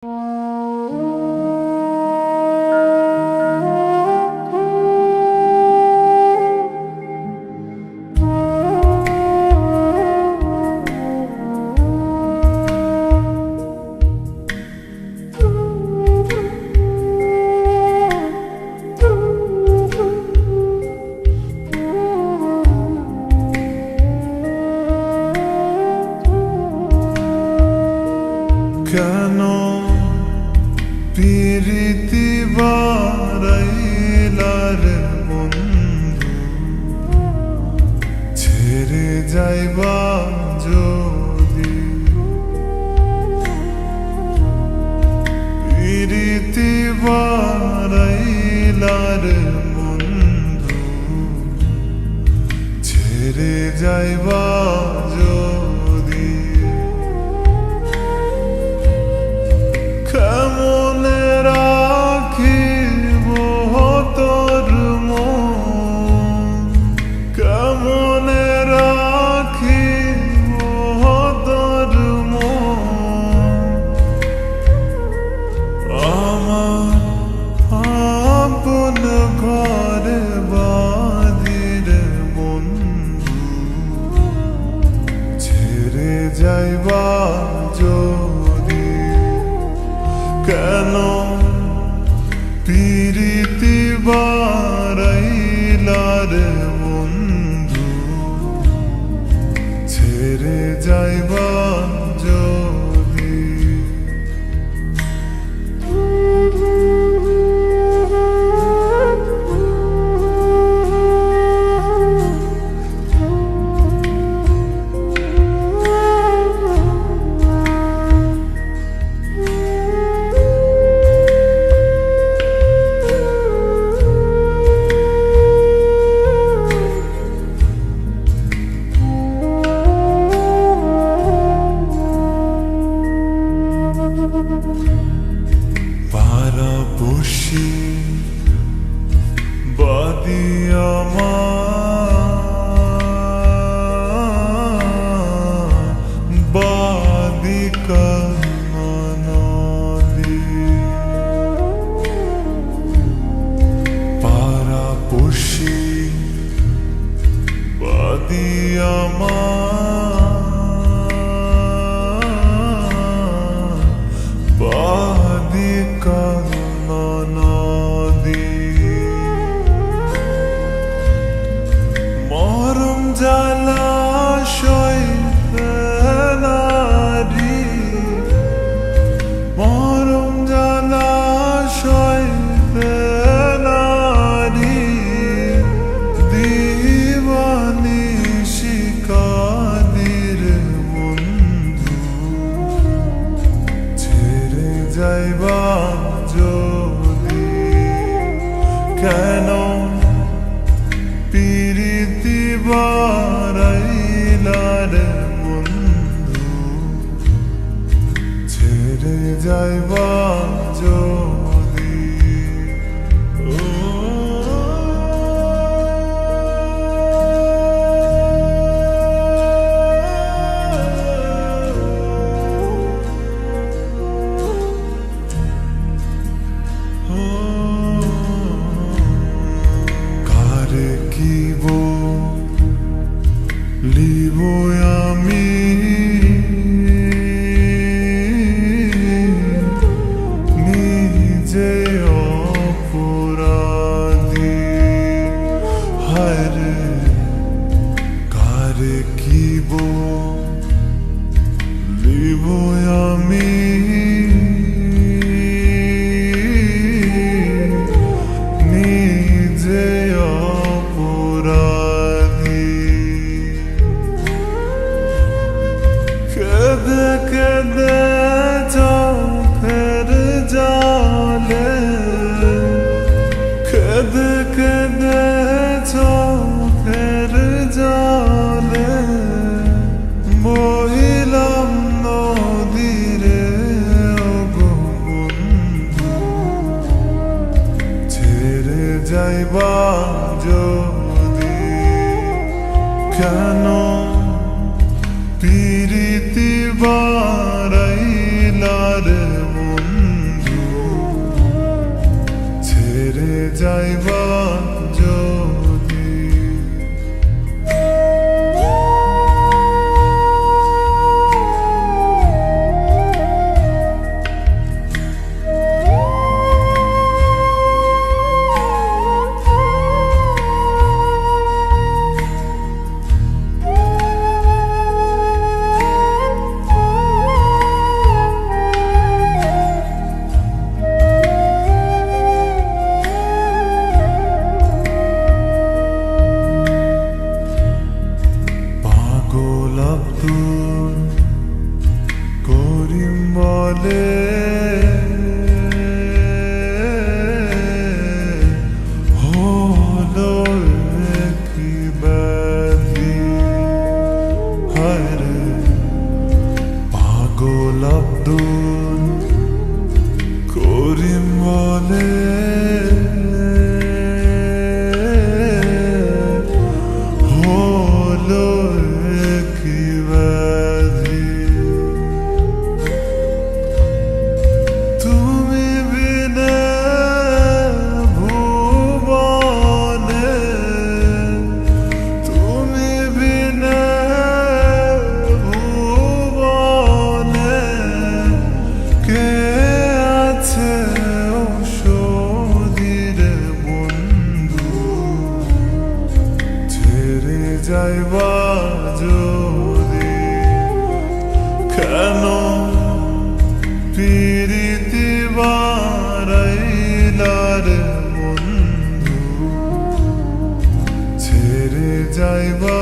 কেন প্রীতি বারাইলার বন্ধু, ছেড়ে যাইবা যদি। প্রীতি বারাইলার বন্ধু, ছেড়ে যাইবা যদি। কেমনে রাখিব তোর মন, কেমনে রাখিব তোর মন। আমার আপন ঘরে বাদির বন্ধু, ছেড়ে যাইবা যদি। কেন প্রীতি বারাইলার বন্ধু, ছেড়ে যাইবা যদি। বারাবসি বাদি আমার, বাদি কানদি। বারাবসি বাদি আমার, বাদি কানদি। মরম জলাশয় ফেলারি, মরম জলাশয় ফেলারি। দিবানি শিকাদির বন্ধু, ছেড়ে যাইবা যদি। কেন প্রীতি বারাইলার বন্ধু, ছেড়ে যাইবা যদি। কারে কিব লিব আমি, নিজে অপরাধী। হায়রে কারে কিব লিব আমি, নিজে অপরাধী। কেঁদে কেঁদে চোখের জলে, কেঁদে কেঁদে চোখের জলে। বহিলাম নদীরে ওগো বন্ধু, ছেড়ে যাইবা যদি। কেন প্রীতি বারাইলার বন্ধু, গেছে ঔষধিরে বন্ধু, ছেড়ে যাইবা যদি কেন প্রীতি বারাইলার বন্ধু, ছেড়ে যাইবা